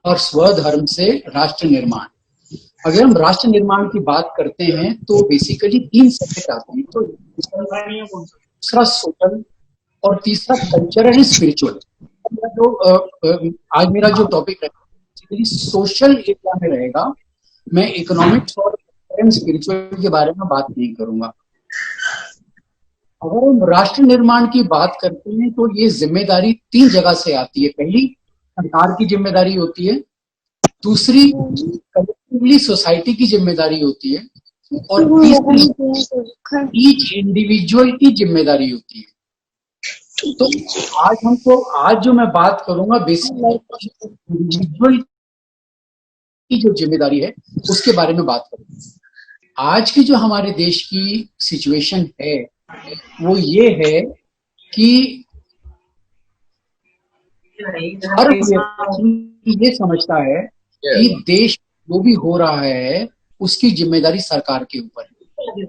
और स्वधर्म से राष्ट्र निर्माण। अगर हम राष्ट्र निर्माण की बात करते हैं तो बेसिकली 3 सब्जेक्ट आते हैं, तो दूसरा सोशल और तीसरा कल्चरल एंड स्पिरिचुअल। आज मेरा जो टॉपिक है सोशल एरिया में रहेगा। मैं इकोनॉमिक्स और स्पिरिचुअल के बारे में बात नहीं करूंगा। अगर हम राष्ट्र निर्माण की बात करते हैं तो ये जिम्मेदारी 3 जगह से आती है। पहली सरकार की जिम्मेदारी होती है, दूसरी कलेक्टिवली सोसाइटी की जिम्मेदारी होती है, और तीसरी ईच इंडिविजुअल की जिम्मेदारी होती है। तो आज जो मैं बात करूंगा बेसिकली इंडिविजुअल की जो जिम्मेदारी है उसके बारे में बात करूंगा। आज की जो हमारे देश की सिचुएशन है वो ये है कि हर व्यक्ति ये समझता है कि देश जो भी हो रहा है उसकी जिम्मेदारी सरकार के ऊपर है,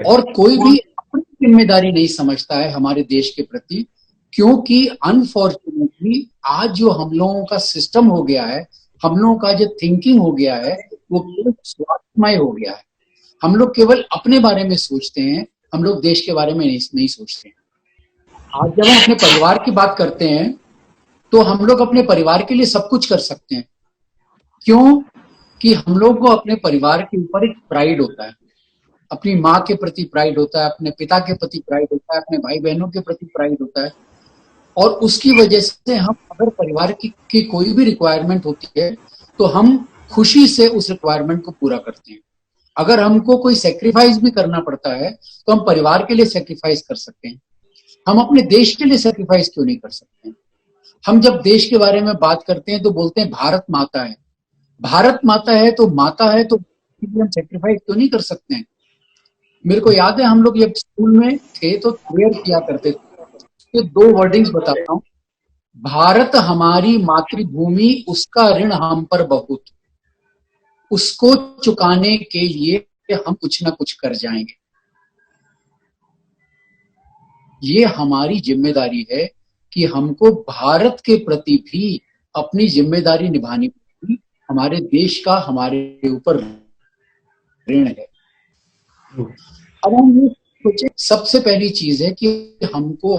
और कोई भी अपनी जिम्मेदारी नहीं समझता है हमारे देश के प्रति, क्योंकि अनफॉर्चुनेटली आज जो हम लोगों का सिस्टम हो गया है, हम लोगों का जो थिंकिंग हो गया है वो केवल स्वार्थमय हो गया है। हम लोग केवल अपने बारे में सोचते हैं, हम लोग देश के बारे में नहीं सोचते हैं। आज जब हम अपने परिवार की बात करते हैं तो हम लोग अपने परिवार के लिए सब कुछ कर सकते हैं। क्यों? कि हम लोग को अपने परिवार के ऊपर एक प्राइड होता है, अपनी माँ के प्रति प्राइड होता है, अपने पिता के प्रति प्राइड होता है, अपने भाई बहनों के प्रति प्राइड होता है, और उसकी वजह से हम अगर परिवार की कोई भी रिक्वायरमेंट होती है तो हम खुशी से उस रिक्वायरमेंट को पूरा करते हैं। अगर हमको कोई सेक्रीफाइस भी करना पड़ता है तो हम परिवार के लिए सेक्रीफाइस कर सकते हैं। हम अपने देश के लिए सेक्रीफाइस क्यों नहीं कर सकते हैं? हम जब देश के बारे में बात करते हैं तो बोलते हैं भारत माता है। भारत माता है तो हम सेक्रीफाइस क्यों नहीं कर सकते हैं? मेरे को याद है हम लोग जब स्कूल में थे तो प्रेयर किया करते थे। ये 2 वर्डिंग्स बताता हूँ। भारत हमारी मातृभूमि, उसका ऋण हम पर बहुत, उसको चुकाने के लिए हम कुछ ना कुछ कर जाएंगे। ये हमारी जिम्मेदारी है कि हमको भारत के प्रति भी अपनी जिम्मेदारी निभानी पड़ेगी। हमारे देश का हमारे ऊपर ऋण है। अब हम ये सोचे, सबसे पहली चीज है कि हमको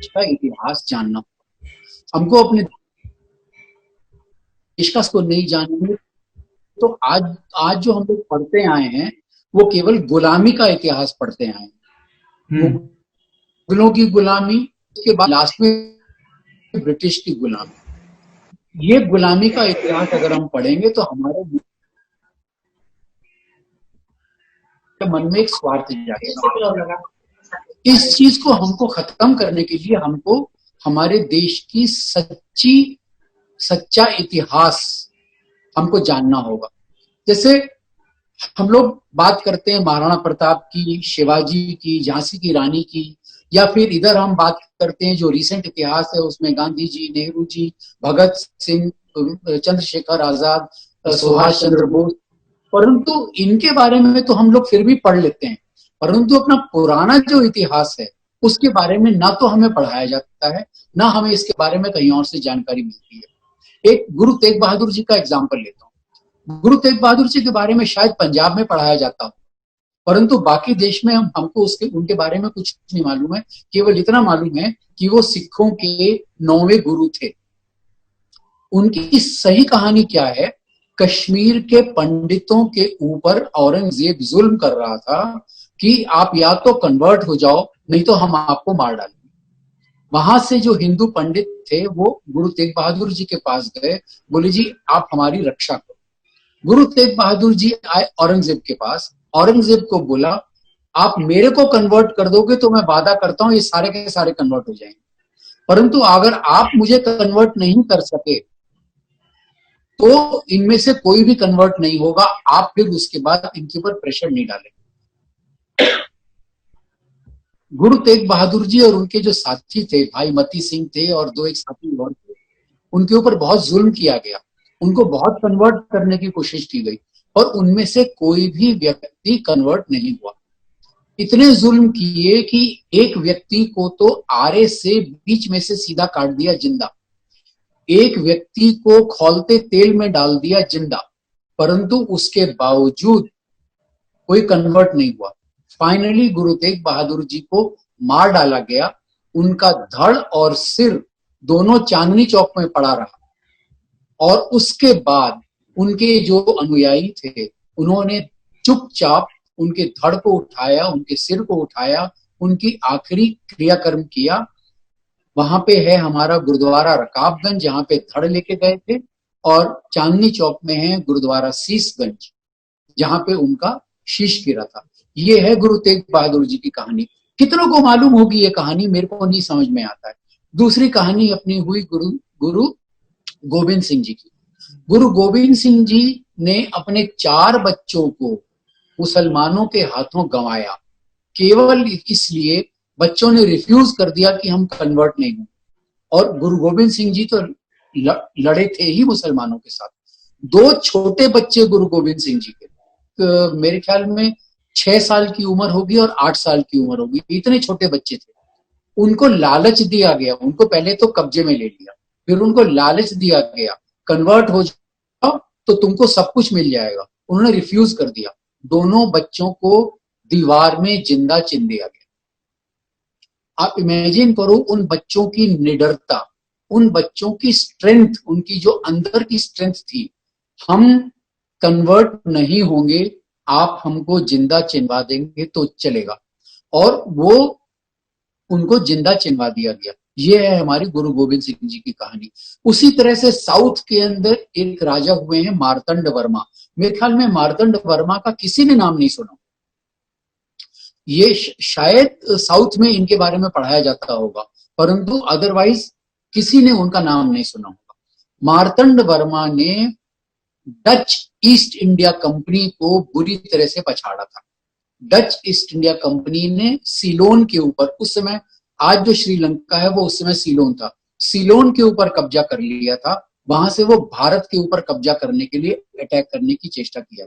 का इतिहास जानना, हमको अपने देश का को नहीं जानेंगे तो आज जो हम लोग पढ़ते आए हैं वो केवल गुलामी का इतिहास पढ़ते आए हैं। मुगलों की गुलामी, उसके बाद लास्ट में ब्रिटिश की गुलामी। ये गुलामी का इतिहास अगर हम पढ़ेंगे तो हमारे मन में एक स्वार्थ जाएगा। इस चीज को हमको खत्म करने के लिए हमको हमारे देश की सच्चा इतिहास हमको जानना होगा। जैसे हम लोग बात करते हैं महाराणा प्रताप की, शिवाजी की, झांसी की रानी की, या फिर इधर हम बात करते हैं जो रिसेंट इतिहास है उसमें गांधी जी, नेहरू जी, भगत सिंह, चंद्रशेखर आजाद, सुभाष चंद्र बोस, परंतु इनके बारे में तो हम लोग फिर भी पढ़ लेते हैं, परंतु अपना पुराना जो इतिहास है उसके बारे में ना तो हमें पढ़ाया जाता है, ना हमें इसके बारे में कहीं और से जानकारी मिलती है। एक गुरु तेग बहादुर जी का एग्जाम्पल लेता हूँ। गुरु तेग बहादुर जी के बारे में शायद पंजाब में पढ़ाया जाता हो, परंतु बाकी देश में हमको उनके बारे में कुछ नहीं मालूम है। केवल इतना मालूम है कि वो सिखों के 9वें गुरु थे। उनकी सही कहानी क्या है? कश्मीर के पंडितों के ऊपर औरंगजेब जुल्म कर रहा था कि आप या तो कन्वर्ट हो जाओ नहीं तो हम आपको मार डालेंगे। वहां से जो हिंदू पंडित थे वो गुरु तेग बहादुर जी के पास गए, बोले जी आप हमारी रक्षा करो। गुरु तेग बहादुर जी आए औरंगजेब के पास, औरंगजेब को बोला आप मेरे को कन्वर्ट कर दोगे तो मैं वादा करता हूं ये सारे के सारे कन्वर्ट हो जाएंगे, परंतु अगर आप मुझे कन्वर्ट नहीं कर सके तो इनमें से कोई भी कन्वर्ट नहीं होगा, आप फिर उसके बाद इनके ऊपर प्रेशर नहीं डालेंगे। गुरु तेग बहादुर जी और उनके जो साथी थे, भाई मती सिंह थे और 2 एक साथी और थे, उनके ऊपर बहुत जुल्म किया गया, उनको बहुत कन्वर्ट करने की कोशिश की गई और उनमें से कोई भी व्यक्ति कन्वर्ट नहीं हुआ। इतने जुल्म किए कि एक व्यक्ति को तो आरे से बीच में से सीधा काट दिया जिंदा। एक व्यक्ति को खौलते तेल में डाल दिया जिंदा, परंतु उसके बावजूद कोई कन्वर्ट नहीं हुआ। फाइनली गुरु तेग बहादुर जी को मार डाला गया। उनका धड़ और सिर दोनों चांदनी चौक में पड़ा रहा, और उसके बाद उनके जो अनुयायी थे उन्होंने चुपचाप उनके धड़ को उठाया, उनके सिर को उठाया, उनकी आखिरी क्रियाकर्म किया। वहां पे है हमारा गुरुद्वारा रकाबगंज, जहां पे धड़ लेके गए थे, और चांदनी चौक में है गुरुद्वारा शीशगंज, जहां पे उनका शीश गिरा था। ये है गुरु तेग बहादुर जी की कहानी। कितनों को मालूम होगी ये कहानी, मेरे को नहीं समझ में आता है। दूसरी कहानी अपनी हुई गुरु गोविंद सिंह जी की। गुरु गोविंद सिंह जी ने अपने 4 बच्चों को मुसलमानों के हाथों गंवाया, केवल इसलिए बच्चों ने रिफ्यूज कर दिया कि हम कन्वर्ट नहीं हों। और गुरु गोविंद सिंह जी तो लड़े थे ही मुसलमानों के साथ। 2 छोटे बच्चे गुरु गोविंद सिंह जी के, तो मेरे ख्याल में 6 साल की उम्र होगी और 8 साल की उम्र होगी, इतने छोटे बच्चे थे। उनको लालच दिया गया, उनको पहले तो कब्जे में ले लिया, फिर उनको लालच दिया गया, कन्वर्ट हो जाओ तो तुमको सब कुछ मिल जाएगा। उन्होंने रिफ्यूज कर दिया। दोनों बच्चों को दीवार में जिंदा चिन दिया गया। आप इमेजिन करो उन बच्चों की निडरता, उन बच्चों की स्ट्रेंथ, उनकी जो अंदर की स्ट्रेंथ थी। हम कन्वर्ट नहीं होंगे, आप हमको जिंदा चिनवा देंगे तो चलेगा, और वो उनको जिंदा चिनवा दिया गया। ये है हमारी गुरु गोविंद सिंह जी की कहानी। उसी तरह से साउथ के अंदर एक राजा हुए हैं मार्तंड वर्मा। मेरे ख्याल में मार्तंड वर्मा का किसी ने नाम नहीं सुना। ये शायद साउथ में इनके बारे में पढ़ाया जाता होगा, परंतु अदरवाइज किसी ने उनका नाम नहीं सुना होगा। मार्तंड वर्मा ने डच ईस्ट इंडिया कंपनी को बुरी तरह से पछाड़ा था। डच ईस्ट इंडिया कंपनी ने सीलोन के ऊपर, उस समय आज जो श्रीलंका है वो उस समय सीलोन था, सीलोन के ऊपर कब्जा कर लिया था। वहां से वो भारत के ऊपर कब्जा करने के लिए अटैक करने की चेष्टा किया।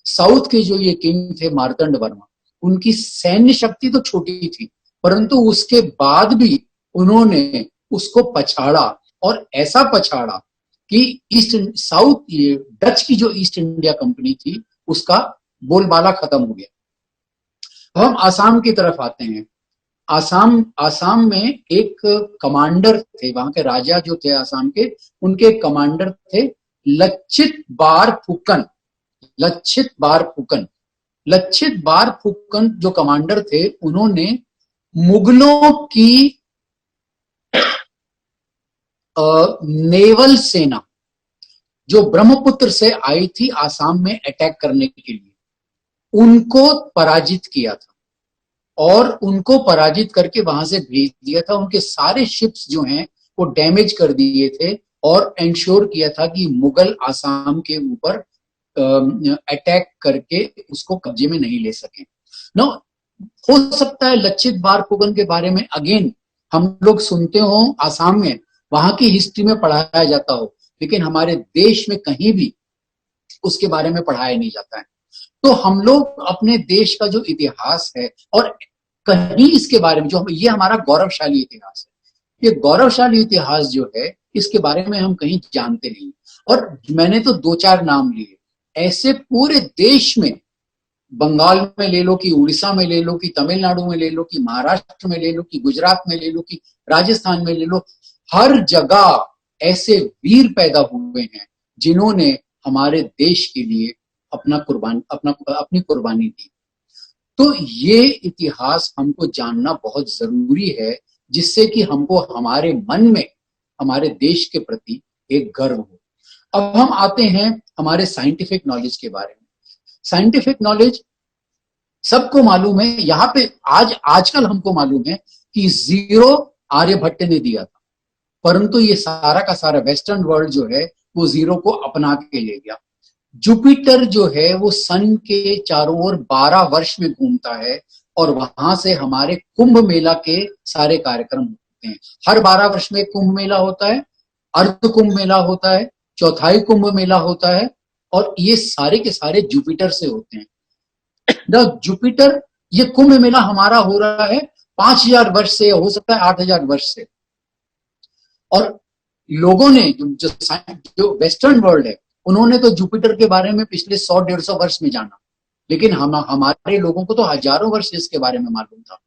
साउथ के जो ये किंग थे मार्तंड वर्मा, उनकी सैन्य शक्ति तो छोटी थी, परंतु उसके बाद भी उन्होंने उसको पछाड़ा, और ऐसा पछाड़ा कि ईस्ट साउथ, ये डच की जो ईस्ट इंडिया कंपनी थी उसका बोलबाला खत्म हो गया। अब हम आसाम की तरफ आते हैं। आसाम में एक कमांडर थे, वहां के राजा जो थे आसाम के, उनके कमांडर थे लच्छित बारफुकन। लच्छित बारफुकन लच्छित बारफुकन जो कमांडर थे, उन्होंने मुगलों की नेवल सेना जो ब्रह्मपुत्र से आई थी आसाम में अटैक करने के लिए, उनको पराजित किया था, और उनको पराजित करके वहां से भेज दिया था। उनके सारे शिप्स जो हैं वो डैमेज कर दिए थे, और इंश्योर किया था कि मुगल आसाम के ऊपर अटैक करके उसको कब्जे में नहीं ले सके। नो, हो सकता है लच्छित बारफुकन के बारे में अगेन हम लोग सुनते हो, आसाम में वहां की हिस्ट्री में पढ़ाया जाता हो, लेकिन हमारे देश में कहीं भी उसके बारे में पढ़ाया नहीं जाता है। तो हम लोग अपने देश का जो इतिहास है, और कहीं इसके बारे में जो ये हमारा गौरवशाली इतिहास है, ये गौरवशाली इतिहास जो है इसके बारे में हम कहीं जानते नहीं। और मैंने तो 2-4 नाम लिए, ऐसे पूरे देश में, बंगाल में ले लो कि उड़ीसा में ले लो कि तमिलनाडु में ले लो कि महाराष्ट्र में ले लो कि गुजरात में ले लो कि राजस्थान में ले लो, हर जगह ऐसे वीर पैदा हुए हैं जिन्होंने हमारे देश के लिए अपनी कुर्बानी दी। तो ये इतिहास हमको जानना बहुत जरूरी है, जिससे कि हमको हमारे मन में हमारे देश के प्रति एक गर्व हो। अब हम आते हैं हमारे साइंटिफिक नॉलेज के बारे में। साइंटिफिक नॉलेज सबको मालूम है, यहाँ पे आजकल हमको मालूम है कि 0 आर्यभट्ट ने दिया था, परंतु ये सारा का सारा वेस्टर्न वर्ल्ड जो है वो 0 को अपना के ले गया। जुपिटर जो है वो सन के चारों ओर 12 वर्ष में घूमता है, और वहां से हमारे कुंभ मेला के सारे कार्यक्रम होते हैं। हर 12 वर्ष में कुंभ मेला होता है, अर्ध कुंभ मेला होता है, चौथाई कुंभ मेला होता है, और ये सारे के सारे जुपिटर से होते हैं। जुपिटर, ये कुंभ मेला हमारा हो रहा है 5000 वर्ष से, हो सकता है 8000 वर्ष से, और लोगों ने जो वेस्टर्न वर्ल्ड है, उन्होंने तो जुपिटर के बारे में पिछले 100-150 वर्ष में जाना, लेकिन हमारे लोगों को तो हजारों वर्ष इसके बारे में मालूम था।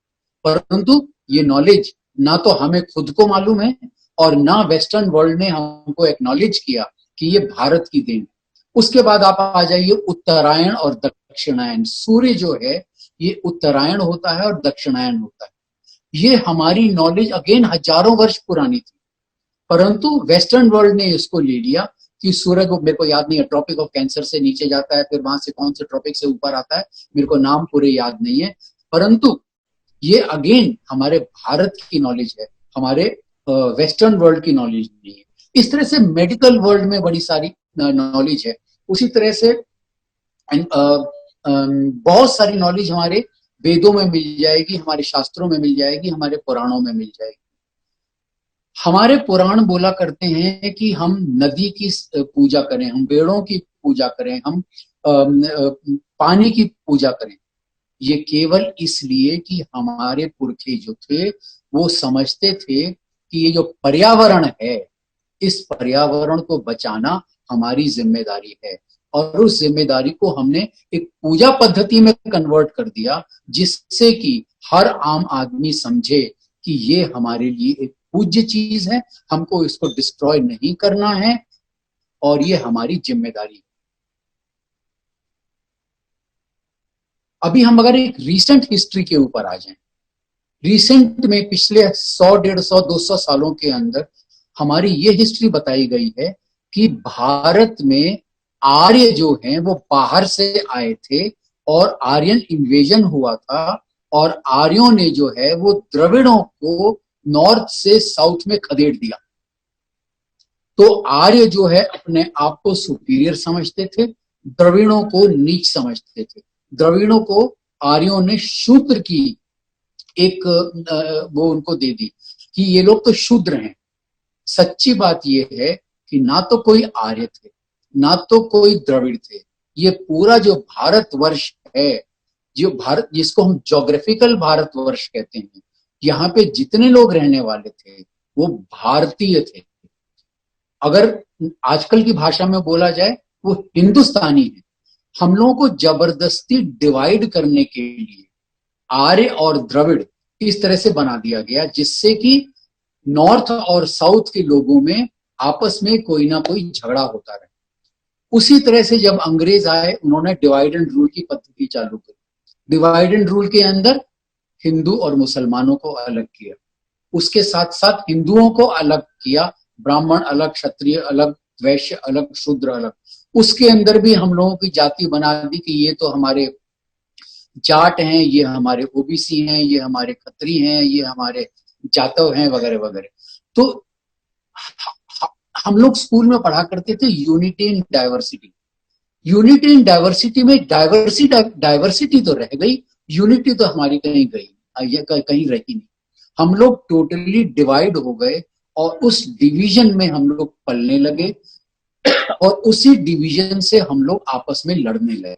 परंतु ये नॉलेज ना तो हमें खुद को मालूम है और ना वेस्टर्न वर्ल्ड ने हमको एक्नॉलेज किया कि ये भारत की देन। उसके बाद आप आ जाइए उत्तरायण और दक्षिणायन। सूर्य जो है ये उत्तरायण होता है और दक्षिणायन होता है। ये हमारी नॉलेज अगेन हजारों वर्ष पुरानी थी, परंतु वेस्टर्न वर्ल्ड ने इसको ले लिया कि सूर्य को, मेरे को याद नहीं है, ट्रॉपिक ऑफ कैंसर से नीचे जाता है, फिर वहां से कौन से ट्रॉपिक से ऊपर आता है, मेरे को नाम पूरे याद नहीं है, परंतु ये अगेन हमारे भारत की नॉलेज है, हमारे वेस्टर्न वर्ल्ड की नॉलेज नहीं है। इस तरह से मेडिकल वर्ल्ड में बड़ी सारी नॉलेज है। उसी तरह से बहुत सारी नॉलेज हमारे वेदों में मिल जाएगी, हमारे शास्त्रों में मिल जाएगी, हमारे पुराणों में मिल जाएगी। हमारे पुराण बोला करते हैं कि हम नदी की पूजा करें, हम पेड़ों की पूजा करें, हम पानी की पूजा करें। ये केवल इसलिए कि हमारे पुरखे जो थे वो समझते थे कि ये जो पर्यावरण है, इस पर्यावरण को बचाना हमारी जिम्मेदारी है, और उस जिम्मेदारी को हमने एक पूजा पद्धति में कन्वर्ट कर दिया, जिससे कि हर आम आदमी समझे कि ये हमारे लिए एक पूज्य चीज है, हमको इसको डिस्ट्रॉय नहीं करना है और ये हमारी जिम्मेदारी है। अभी हम अगर एक रीसेंट हिस्ट्री के ऊपर आ जाएं, रिसेंट में पिछले 100, 150, 200 सालों के अंदर हमारी ये हिस्ट्री बताई गई है कि भारत में आर्य जो हैं वो बाहर से आए थे और आर्यन इन्वेजन हुआ था, और आर्यों ने जो है वो द्रविड़ों को नॉर्थ से साउथ में खदेड़ दिया। तो आर्य जो है अपने आप को सुपीरियर समझते थे, द्रविड़ों को नीच समझते थे। द्रविड़ों को आर्यों ने शूद्र की एक वो उनको दे दी कि ये लोग तो शूद्र हैं। सच्ची बात ये है कि ना तो कोई आर्य थे, ना तो कोई द्रविड़ थे। ये पूरा जो भारतवर्ष है, जो भारत, जिसको हम ज्योग्राफिकल भारतवर्ष कहते हैं, यहाँ पे जितने लोग रहने वाले थे वो भारतीय थे। अगर आजकल की भाषा में बोला जाए वो हिंदुस्तानी है। हम लोगों को जबरदस्ती डिवाइड करने के लिए आर्य और द्रविड़ इस तरह से बना दिया गया, जिससे कि नॉर्थ और साउथ के लोगों में आपस में कोई ना कोई झगड़ा होता रहे। उसी तरह से जब अंग्रेज आए, उन्होंने डिवाइड एंड रूल की पद्धति चालू की। डिवाइड एंड रूल के अंदर हिंदू और मुसलमानों को अलग किया, उसके साथ साथ हिंदुओं को अलग किया, ब्राह्मण अलग, क्षत्रिय अलग, वैश्य अलग, शूद्र अलग। उसके अंदर भी हम लोगों की जाति बना दी कि ये तो हमारे जाट हैं, ये हमारे ओबीसी हैं, ये हमारे खत्री हैं, ये हमारे जातव हैं, वगैरह वगैरह। तो हम लोग स्कूल में पढ़ा करते थे unity in diversity. Unity in diversity में डाइवर्सिटी तो रह गई, यूनिटी तो हमारी कहीं गई, कहीं रही नहीं। हम लोग टोटली डिवाइड हो गए और उस डिवीजन में हम लोग पलने लगे और उसी डिवीजन से हम लोग आपस में लड़ने लगे।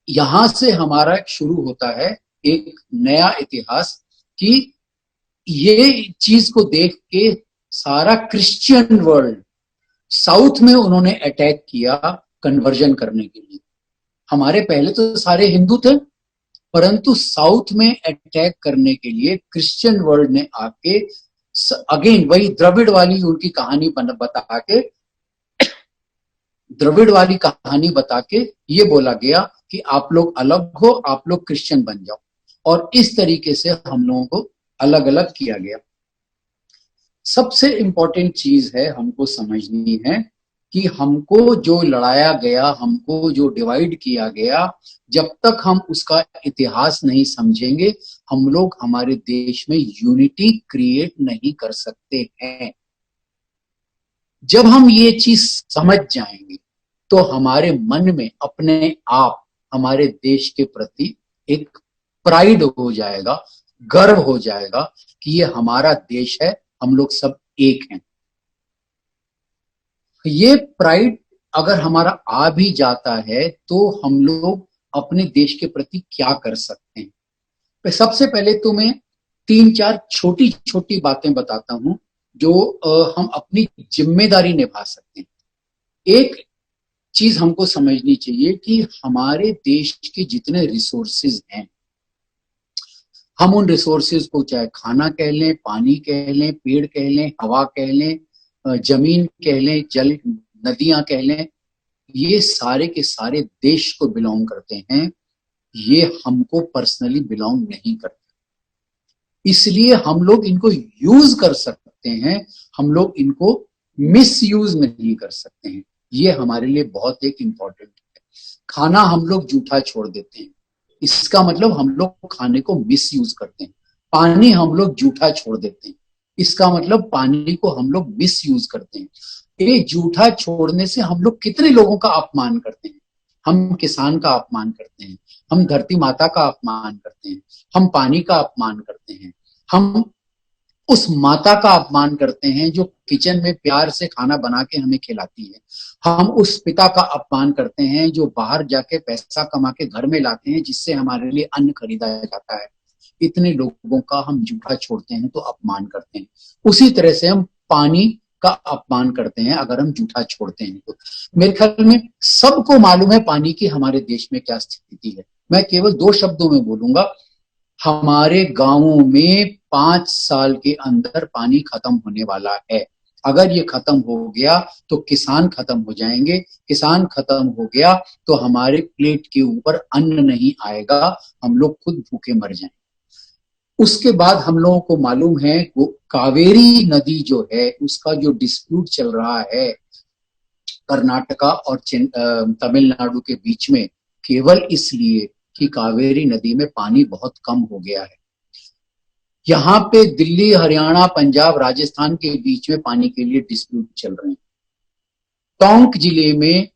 यहां से हमारा शुरू होता है एक नया इतिहास कि ये चीज को देख के सारा क्रिश्चियन वर्ल्ड साउथ में उन्होंने अटैक किया कन्वर्जन करने के लिए। हमारे पहले तो सारे हिंदू थे, परंतु साउथ में अटैक करने के लिए क्रिश्चियन वर्ल्ड ने आके अगेन वही द्रविड़ वाली उनकी कहानी बता के, द्रविड़ वाली कहानी बता के ये बोला गया कि आप लोग अलग हो, आप लोग क्रिश्चियन बन जाओ, और इस तरीके से हम लोगों को अलग अलग किया गया। सबसे इंपॉर्टेंट चीज है हमको समझनी है कि हमको जो लड़ाया गया, हमको जो डिवाइड किया गया, जब तक हम उसका इतिहास नहीं समझेंगे, हम लोग हमारे देश में यूनिटी क्रिएट नहीं कर सकते हैं। जब हम ये चीज समझ जाएंगे तो हमारे मन में अपने आप हमारे देश के प्रति एक प्राइड हो जाएगा, गर्व हो जाएगा कि ये हमारा देश है, हम लोग सब एक हैं। ये प्राइड अगर हमारा आ भी जाता है तो हम लोग अपने देश के प्रति क्या कर सकते हैं। सबसे पहले तो मैं 3-4 छोटी छोटी बातें बताता हूं जो हम अपनी जिम्मेदारी निभा सकते हैं। एक चीज हमको समझनी चाहिए कि हमारे देश के जितने रिसोर्सेज हैं, हम उन रिसोर्सेज को चाहे खाना कह लें, पानी कह लें, पेड़ कह लें, हवा कह लें, जमीन कह लें, जल, नदियां कह लें, ये सारे के सारे देश को बिलोंग करते हैं। ये हमको पर्सनली बिलोंग नहीं करते, इसलिए हम लोग इनको यूज कर सकते हैं, हम लोग इनको मिस यूज नहीं कर सकते हैं। ये हमारे लिए बहुत एक इम्पोर्टेंट है। खाना हम लोग जूठा छोड़ देते हैं, इसका मतलब हम लोग खाने को मिस यूज करते हैं। पानी हम लोग जूठा छोड़ देते हैं, इसका मतलब पानी को हम लोग मिस यूज करते हैं। ये जूठा छोड़ने से हम लोग कितने लोगों का अपमान करते हैं। हम किसान का अपमान करते हैं, हम धरती माता का अपमान करते हैं, हम पानी का अपमान करते हैं, हम उस माता का अपमान करते हैं जो किचन में प्यार से खाना बना के हमें खिलाती है। हम उस पिता का अपमान करते हैं जो बाहर जाके पैसा कमा के घर में लाते हैं, जिससे हमारे लिए अन्न खरीदा जाता है। इतने लोगों का हम जूठा छोड़ते हैं तो अपमान करते हैं। उसी तरह से हम पानी का अपमान करते हैं अगर हम जूठा छोड़ते हैं तो। मेरे ख्याल में सबको मालूम है पानी की हमारे देश में क्या स्थिति है। मैं केवल 2 शब्दों में बोलूंगा, हमारे गांवों में 5 साल के अंदर पानी खत्म होने वाला है। अगर ये खत्म हो गया तो किसान खत्म हो जाएंगे, किसान खत्म हो गया तो हमारे प्लेट के ऊपर अन्न नहीं आएगा, हम लोग खुद भूखे मर जाएंगे। उसके बाद हम लोगों को मालूम है वो कावेरी नदी जो है उसका जो डिस्प्यूट चल रहा है कर्नाटका और तमिलनाडु के बीच में, केवल इसलिए कि कावेरी नदी में पानी बहुत कम हो गया है। यहाँ पे दिल्ली, हरियाणा, पंजाब, राजस्थान के बीच में पानी के लिए डिस्प्यूट चल रहे हैं। टोंक जिले में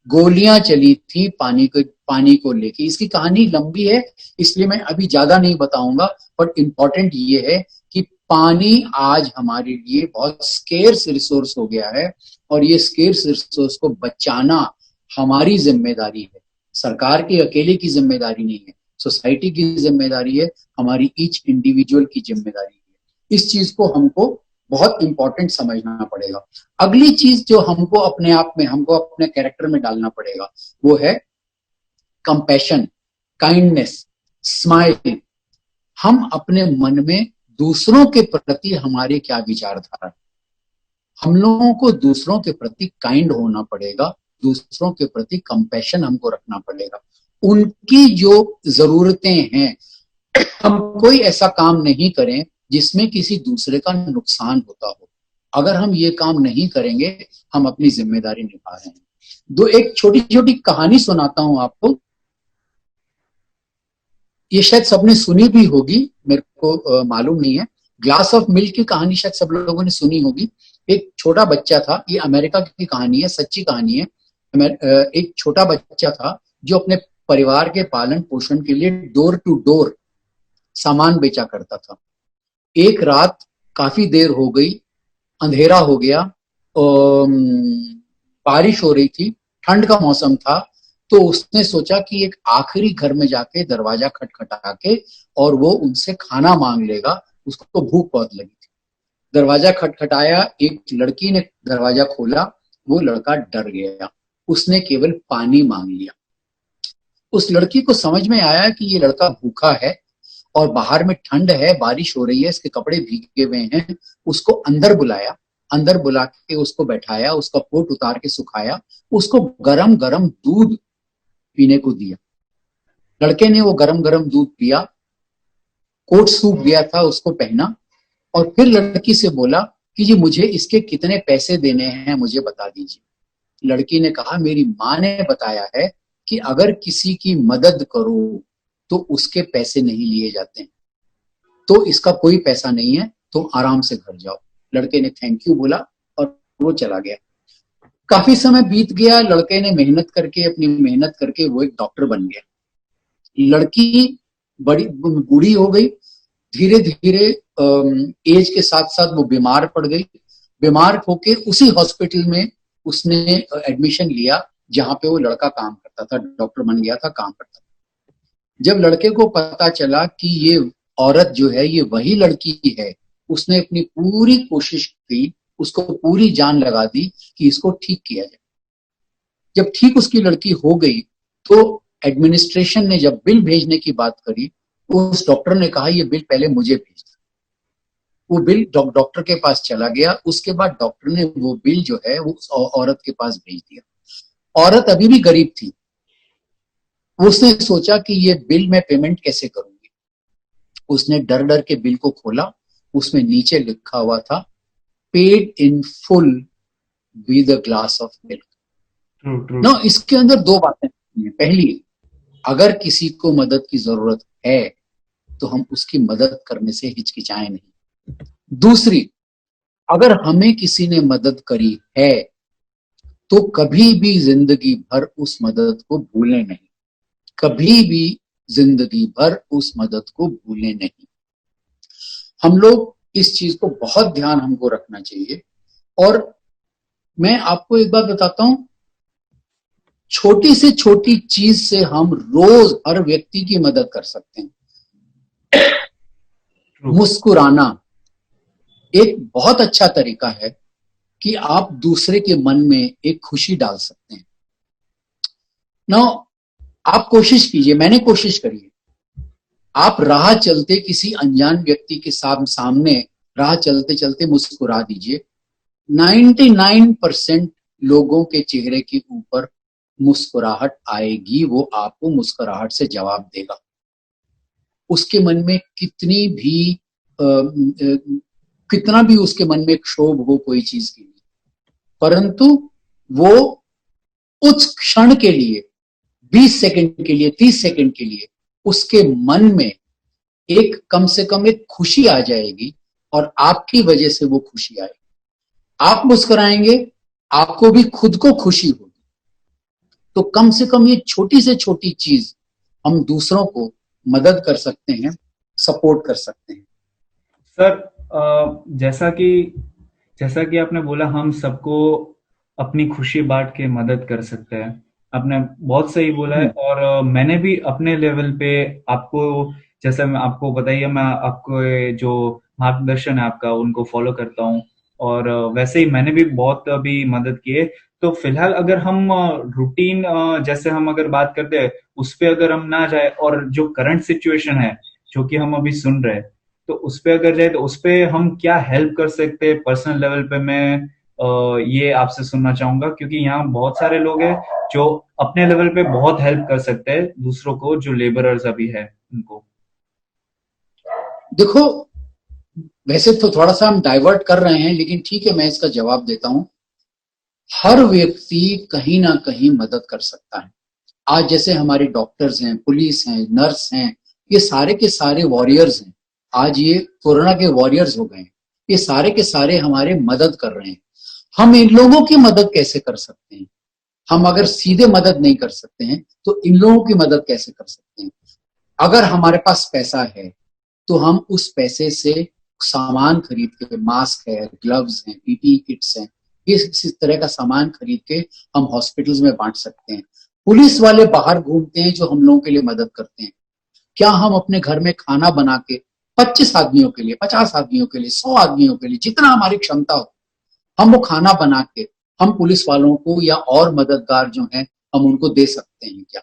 गोलियां चली थी पानी को लेके। इसकी कहानी लंबी है, इसलिए मैं अभी ज्यादा नहीं बताऊंगा, बट इम्पोर्टेंट ये है कि पानी आज हमारे लिए बहुत स्केर्स रिसोर्स हो गया है और ये स्केर्स रिसोर्स को बचाना हमारी जिम्मेदारी है। सरकार की अकेले की जिम्मेदारी नहीं है, सोसाइटी की जिम्मेदारी है, हमारी ईच इंडिविजुअल की जिम्मेदारी है। इस चीज को हमको बहुत इंपॉर्टेंट समझना पड़ेगा। अगली चीज जो हमको अपने आप में, हमको अपने कैरेक्टर में डालना पड़ेगा वो है कंपैशन, काइंडनेस, स्माइल। हम अपने मन में दूसरों के प्रति हमारे क्या विचारधारा, हम लोगों को दूसरों के प्रति काइंड होना पड़ेगा, दूसरों के प्रति कंपैशन हमको रखना पड़ेगा। उनकी जो जरूरतें हैं, हम कोई ऐसा काम नहीं करें जिसमें किसी दूसरे का नुकसान होता हो। अगर हम ये काम नहीं करेंगे, हम अपनी जिम्मेदारी निभा रहे हैं। एक छोटी छोटी कहानी सुनाता हूं आपको, ये शायद सबने सुनी भी होगी, मेरे को मालूम नहीं है। ग्लास ऑफ मिल्क की कहानी शायद सब लोगों ने सुनी होगी। एक छोटा बच्चा था, ये अमेरिका की कहानी है, सच्ची कहानी है। एक छोटा बच्चा था जो अपने परिवार के पालन पोषण के लिए डोर टू डोर सामान बेचा करता था। एक रात काफी देर हो गई, अंधेरा हो गया, बारिश हो रही थी, ठंड का मौसम था, तो उसने सोचा कि एक आखिरी घर में जाके दरवाजा खटखटा के और वो उनसे खाना मांग लेगा, उसको भूख बहुत लगी थी। दरवाजा खटखटाया, एक लड़की ने दरवाजा खोला, वो लड़का डर गया, उसने केवल पानी मांग लिया। उस लड़की को समझ में आया कि ये लड़का भूखा है और बाहर में ठंड है, बारिश हो रही है, इसके कपड़े भीगे हुए हैं। उसको अंदर बुलाया, अंदर बुला के उसको बैठाया, उसका कोट उतार के सुखाया, उसको गरम गरम दूध पीने को दिया। लड़के ने वो गरम गरम दूध पिया, कोट सूख गया था, उसको पहना और फिर लड़की से बोला कि जी मुझे इसके कितने पैसे देने हैं मुझे बता दीजिए। लड़की ने कहा मेरी माँ ने बताया है कि अगर किसी की मदद करो तो उसके पैसे नहीं लिए जाते हैं, तो इसका कोई पैसा नहीं है, तुम आराम से घर जाओ। लड़के ने थैंक यू बोला और वो चला गया। काफी समय बीत गया, लड़के ने मेहनत करके, अपनी मेहनत करके वो एक डॉक्टर बन गया। लड़की बड़ी बूढ़ी हो गई, धीरे धीरे एज के साथ साथ वो बीमार पड़ गई। बीमार होके उसी हॉस्पिटल में उसने एडमिशन लिया जहां पे वो लड़का काम करता था, डॉक्टर बन गया था, काम करता था। जब लड़के को पता चला कि ये औरत जो है ये वही लड़की है उसने अपनी पूरी कोशिश की, उसको पूरी जान लगा दी कि इसको ठीक किया जाए। जब ठीक उसकी लड़की हो गई तो एडमिनिस्ट्रेशन ने जब बिल भेजने की बात करी, उस डॉक्टर ने कहा ये बिल पहले मुझे भेज दो। वो बिल डॉक्टर के पास चला गया। उसके बाद डॉक्टर ने वो बिल जो है वो उस औरत के पास भेज दिया। औरत अभी भी गरीब थी। उसने सोचा कि ये बिल मैं पेमेंट कैसे करूंगी। उसने डर डर के बिल को खोला, उसमें नीचे लिखा हुआ था paid in full with a glass of milk. ना इसके अंदर दो बातें हैं। पहली, अगर किसी को मदद की जरूरत है तो हम उसकी मदद करने से हिचकिचाएं नहीं। दूसरी, अगर हमें किसी ने मदद करी है तो कभी भी जिंदगी भर उस मदद को भूलें नहीं, कभी भी जिंदगी भर उस मदद को भूलें नहीं। हम लोग इस चीज को बहुत ध्यान हमको रखना चाहिए। और मैं आपको एक बात बताता हूं, छोटी से छोटी चीज से हम रोज हर व्यक्ति की मदद कर सकते हैं। मुस्कुराना एक बहुत अच्छा तरीका है कि आप दूसरे के मन में एक खुशी डाल सकते हैं। ना आप कोशिश कीजिए, मैंने कोशिश करी है। आप राह चलते किसी अनजान व्यक्ति के सामने राह चलते चलते मुस्कुरा दीजिए। 99% लोगों के चेहरे के ऊपर मुस्कुराहट आएगी, वो आपको मुस्कुराहट से जवाब देगा। उसके मन में कितना भी उसके मन में क्षोभ हो कोई चीज के लिए, परंतु वो उस क्षण के लिए 20 सेकंड के लिए 30 सेकंड के लिए उसके मन में एक कम से कम एक खुशी आ जाएगी और आपकी वजह से वो खुशी आएगी। आप मुस्कुराएंगे, आपको भी खुद को खुशी होगी। तो कम से कम ये छोटी से छोटी चीज हम दूसरों को मदद कर सकते हैं, सपोर्ट कर सकते हैं। सर, जैसा कि आपने बोला हम सबको अपनी खुशी बांट के मदद कर सकते हैं। आपने बहुत सही बोला है। और मैंने भी अपने लेवल पे आपको, जैसा मैं आपको बताइए, मैं आपको जो मार्गदर्शन है आपका उनको फॉलो करता हूँ। और वैसे ही मैंने भी बहुत अभी मदद की है। तो फिलहाल अगर हम रूटीन जैसे हम अगर बात करते हैं उस पे अगर हम ना जाए, और जो करंट सिचुएशन है जो कि हम अभी सुन रहे हैं, तो उस पे अगर जाए तो उस पे हम क्या हेल्प कर सकते हैं पर्सनल लेवल पे, मैं ये आपसे सुनना चाहूंगा। क्योंकि यहाँ बहुत सारे लोग हैं जो अपने लेवल पे बहुत हेल्प कर सकते हैं दूसरों को, जो लेबरर्स अभी है उनको। देखो, वैसे तो थोड़ा सा हम डाइवर्ट कर रहे हैं, लेकिन ठीक है, मैं इसका जवाब देता हूं। हर व्यक्ति कहीं ना कहीं मदद कर सकता है। आज जैसे हमारे डॉक्टर्स हैं, पुलिस हैं, नर्स हैं, ये सारे के सारे वॉरियर्स हैं। आज ये कोरोना के वॉरियर्स हो गए हैं। ये सारे के सारे हमारे मदद कर रहे हैं। हम इन लोगों की मदद कैसे कर सकते हैं? हम अगर सीधे मदद नहीं कर सकते हैं तो इन लोगों की मदद कैसे कर सकते हैं? अगर हमारे पास पैसा है तो हम उस पैसे से सामान खरीद के, मास्क है, ग्लव्स हैं, पीपीई किट्स हैं, इस तरह का सामान खरीद के हम हॉस्पिटल्स में बांट सकते हैं। पुलिस वाले बाहर घूमते हैं जो हम लोगों के लिए मदद करते हैं। क्या हम अपने घर में खाना बना के 25 आदमियों के लिए, 50 आदमियों के लिए, 100 आदमियों के लिए, जितना हमारी क्षमता हो, हम वो खाना बना के हम पुलिस वालों को या और मददगार जो हैं हम उनको दे सकते हैं क्या?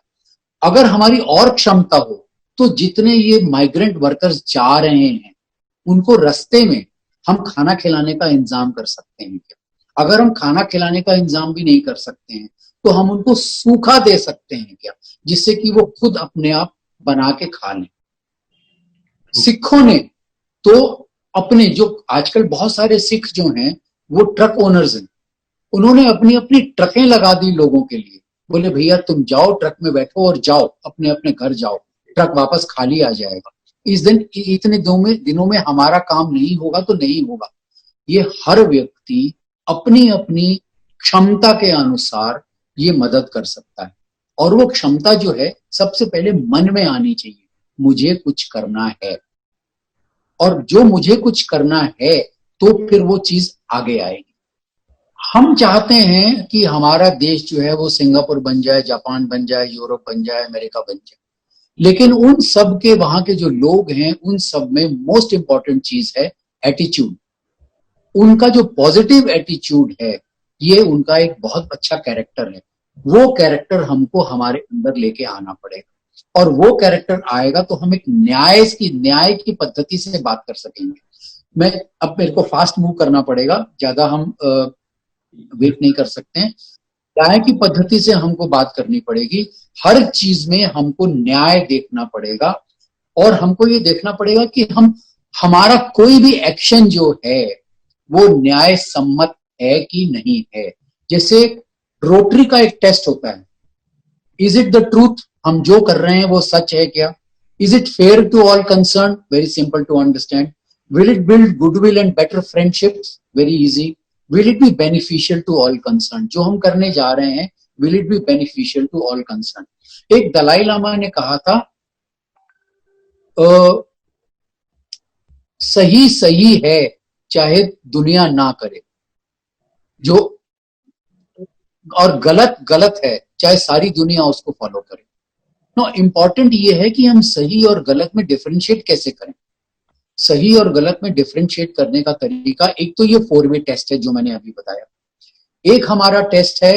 अगर हमारी और क्षमता हो तो जितने ये माइग्रेंट वर्कर्स जा रहे हैं उनको रास्ते में हम खाना खिलाने का इंतजाम कर सकते हैं क्या? अगर हम खाना खिलाने का इंतजाम भी नहीं कर सकते हैं तो हम उनको सूखा दे सकते हैं क्या, जिससे कि वो खुद अपने आप बना के खा लें। सिखों ने तो अपने, जो आजकल बहुत सारे सिख जो हैं वो ट्रक ओनर्स हैं, उन्होंने अपनी अपनी ट्रकें लगा दी लोगों के लिए। बोले भैया तुम जाओ, ट्रक में बैठो और जाओ, अपने अपने घर जाओ, ट्रक वापस खाली आ जाएगा। इतने दिनों में हमारा काम नहीं होगा तो नहीं होगा। ये हर व्यक्ति अपनी अपनी क्षमता के अनुसार ये मदद कर सकता है। और वो क्षमता जो है सबसे पहले मन में आनी चाहिए, मुझे कुछ करना है। और जो मुझे कुछ करना है तो फिर वो चीज आगे आएगी। हम चाहते हैं कि हमारा देश जो है वो सिंगापुर बन जाए, जापान बन जाए, यूरोप बन जाए, अमेरिका बन जाए, लेकिन उन सब के, वहां के जो लोग हैं, उन सब में मोस्ट इंपॉर्टेंट चीज है एटीट्यूड, उनका जो पॉजिटिव एटीट्यूड है, ये उनका एक बहुत अच्छा कैरेक्टर है। वो कैरेक्टर हमको हमारे अंदर लेके आना पड़ेगा, और वो कैरेक्टर आएगा तो हम एक न्याय की पद्धति से बात कर सकेंगे। अब मेरे को फास्ट मूव करना पड़ेगा, ज्यादा हम वेट नहीं कर सकते हैं। न्याय की पद्धति से हमको बात करनी पड़ेगी। हर चीज में हमको न्याय देखना पड़ेगा, और हमको ये देखना पड़ेगा कि हमारा कोई भी एक्शन जो है वो न्याय सम्मत है कि नहीं है। जैसे रोटरी का एक टेस्ट होता है, इज इट द ट्रूथ, हम जो कर रहे हैं वो सच है क्या? Is it fair to all concern, very simple to understand. Will it build goodwill and better friendships, very easy. Will it be beneficial to all concern, जो हम करने जा रहे हैं will it be beneficial to all concern. एक Dalai Lama ने कहा था, सही सही है चाहे दुनिया ना करे, जो और गलत गलत है चाहे सारी दुनिया उसको फॉलो करे। नो, इंपॉर्टेंट ये है कि हम सही और गलत में डिफरेंशिएट कैसे करें। सही और गलत में डिफरेंशिएट करने का तरीका, एक तो ये 4 वे टेस्ट है जो मैंने अभी बताया। एक हमारा टेस्ट है,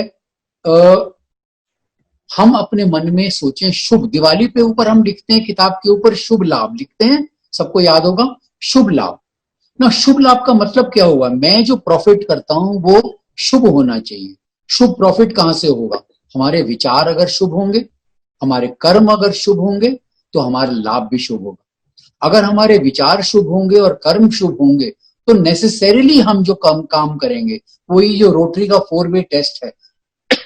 हम अपने मन में सोचें शुभ। दिवाली पे ऊपर हम लिखते हैं, किताब के ऊपर शुभ लाभ लिखते हैं, सबको याद होगा शुभ लाभ ना। शुभ लाभ का मतलब क्या हुआ? मैं जो प्रॉफिट करता हूं वो शुभ होना चाहिए। शुभ प्रॉफिट कहां से होगा? हमारे विचार अगर शुभ होंगे, हमारे कर्म अगर शुभ होंगे तो हमारा लाभ भी शुभ होगा। अगर हमारे विचार शुभ होंगे और कर्म शुभ होंगे तो नेसेसरीली हम जो काम करेंगे, वही जो रोटरी का 4 वे टेस्ट है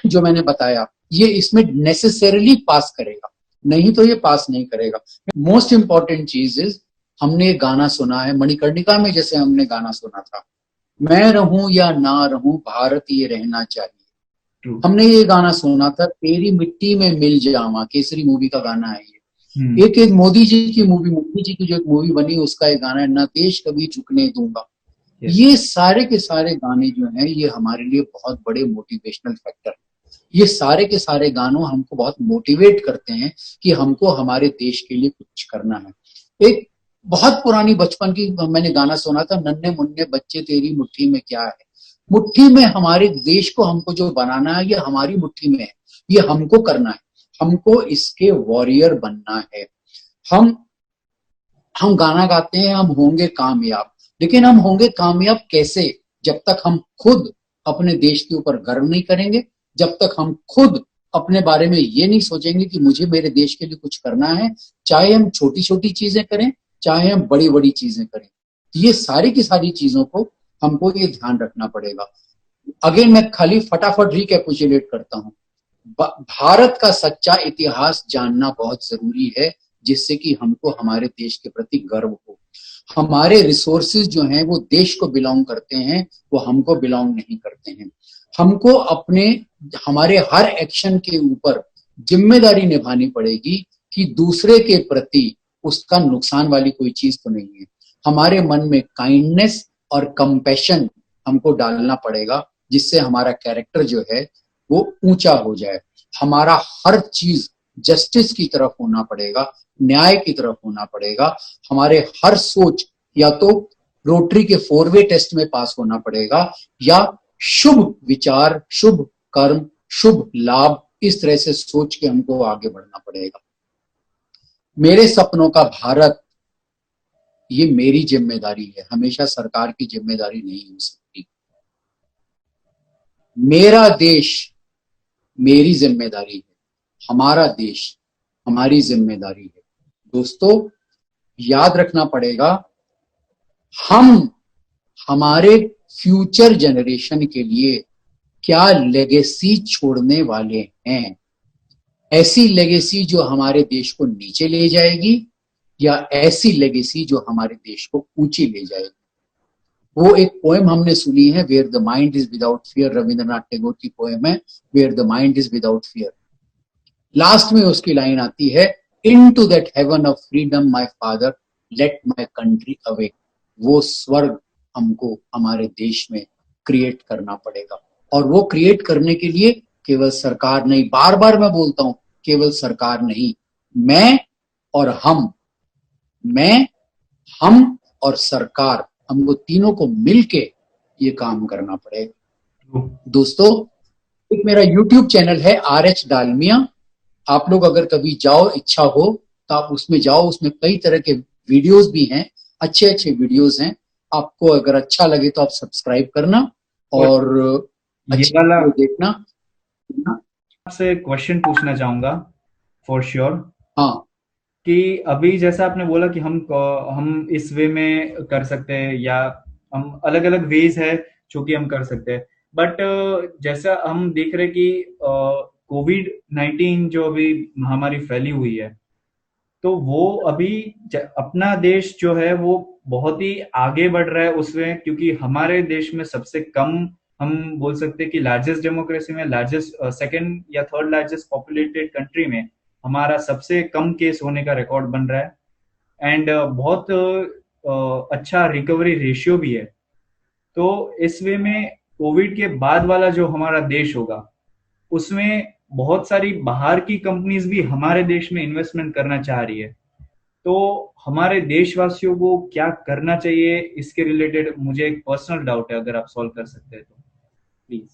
जो मैंने बताया, ये इसमें नेसेसरीली पास करेगा, नहीं तो ये पास नहीं करेगा। मोस्ट इंपॉर्टेंट चीज इज, हमने गाना सुना है मणिकर्णिका में, जैसे हमने गाना सुना था, मैं रहूं या ना रहूं भारत ये रहना चाहिए। हमने ये गाना सुना था, तेरी मिट्टी में मिल जावा, केसरी मूवी का गाना है ये। एक मोदी जी की जो एक मूवी बनी, उसका एक गाना है, ना देश कभी झुकने दूंगा। ये सारे के सारे गाने जो हैं, ये हमारे लिए बहुत बड़े मोटिवेशनल फैक्टर। ये सारे के सारे गानों हमको बहुत मोटिवेट करते हैं कि हमको हमारे देश के लिए कुछ करना है। एक बहुत पुरानी बचपन की मैंने गाना सुना था, नन्हे मुन्ने बच्चे तेरी मुट्ठी में क्या है। मुट्ठी में हमारे देश को हमको जो बनाना है, ये हमारी मुट्ठी में है, ये हमको करना है। हमको इसके वॉरियर बनना है। हम गाना गाते हैं, हम होंगे कामयाब, लेकिन हम होंगे कामयाब कैसे? जब तक हम खुद अपने देश के ऊपर गर्व नहीं करेंगे, जब तक हम खुद अपने बारे में ये नहीं सोचेंगे कि मुझे मेरे देश के लिए कुछ करना है, चाहे हम छोटी छोटी चीजें करें, चाहे हम बड़ी बड़ी चीजें करें। ये सारी की सारी चीजों को हमको ये ध्यान रखना पड़ेगा। अगेन मैं खाली फटाफट रिकैपिचुलेट करता हूं। भारत का सच्चा इतिहास जानना बहुत जरूरी है, जिससे कि हमको हमारे देश के प्रति गर्व हो। हमारे रिसोर्सेज जो हैं वो देश को बिलोंग करते हैं, वो हमको बिलोंग नहीं करते हैं। हमको हमारे हर एक्शन के ऊपर जिम्मेदारी निभानी पड़ेगी कि दूसरे के प्रति उसका नुकसान वाली कोई चीज तो नहीं है। हमारे मन में काइंडनेस और कंपैशन हमको डालना पड़ेगा, जिससे हमारा कैरेक्टर जो है वो ऊंचा हो जाए। हमारा हर चीज जस्टिस की तरफ होना पड़ेगा, न्याय की तरफ होना पड़ेगा। हमारे हर सोच या तो रोटरी के 4 वे टेस्ट में पास होना पड़ेगा, या शुभ विचार, शुभ कर्म, शुभ लाभ, इस तरह से सोच के हमको आगे बढ़ना पड़ेगा। मेरे सपनों का भारत, ये मेरी जिम्मेदारी है, हमेशा सरकार की जिम्मेदारी नहीं हो सकती। मेरा देश मेरी जिम्मेदारी है, हमारा देश हमारी जिम्मेदारी है। दोस्तों, याद रखना पड़ेगा, हम हमारे फ्यूचर जनरेशन के लिए क्या लेगेसी छोड़ने वाले हैं। ऐसी लेगेसी जो हमारे देश को नीचे ले जाएगी, या ऐसी लेगेसी जो हमारे देश को ऊंची ले जाएगी। वो एक पोएम हमने सुनी है, where the mind is without fear, Rabindranath Tagore की पोएम है, where the mind is without fear. Last में उसकी लाइन आती है, into that heaven of freedom my father, let my country awake. वो स्वर्ग हमको हमारे देश में क्रिएट करना पड़ेगा, और वो क्रिएट करने के लिए केवल सरकार नहीं, बार बार मैं बोलता हूं, केवल सरकार नहीं, मैं और हम और सरकार, हमको तीनों को मिलके ये काम करना पड़ेगा। दोस्तों, एक मेरा YouTube चैनल है RH डालमिया, आप लोग अगर कभी जाओ, इच्छा हो तो आप उसमें जाओ, उसमें कई तरह के वीडियोस भी हैं, अच्छे अच्छे वीडियोस हैं। आपको अगर अच्छा लगे तो आप सब्सक्राइब करना और ये अच्छी वाला वीडियो देखना। आपसे क्वेश्चन पूछना चाहूंगा फॉर श्योर हाँ, कि अभी जैसा आपने बोला कि हम इस वे में कर सकते हैं या हम अलग अलग वेज है जो कि हम कर सकते हैं, बट जैसा हम देख रहे हैं कि कोविड 19 जो अभी महामारी फैली हुई है, तो वो अभी अपना देश जो है वो बहुत ही आगे बढ़ रहा है उसमें, क्योंकि हमारे देश में सबसे कम, हम बोल सकते हैं कि लार्जेस्ट डेमोक्रेसी में, लार्जेस्ट सेकंड या थर्ड लार्जेस्ट पॉपुलेटेड कंट्री में हमारा सबसे कम केस होने का रिकॉर्ड बन रहा है। एंड बहुत अच्छा रिकवरी रेशियो भी है। तो इस वे में कोविड के बाद वाला जो हमारा देश होगा, उसमें बहुत सारी बाहर की कंपनीज भी हमारे देश में इन्वेस्टमेंट करना चाह रही है। तो हमारे देशवासियों को क्या करना चाहिए, इसके रिलेटेड मुझे एक पर्सनल डाउट है, अगर आप सॉल्व कर सकते हैं तो प्लीज।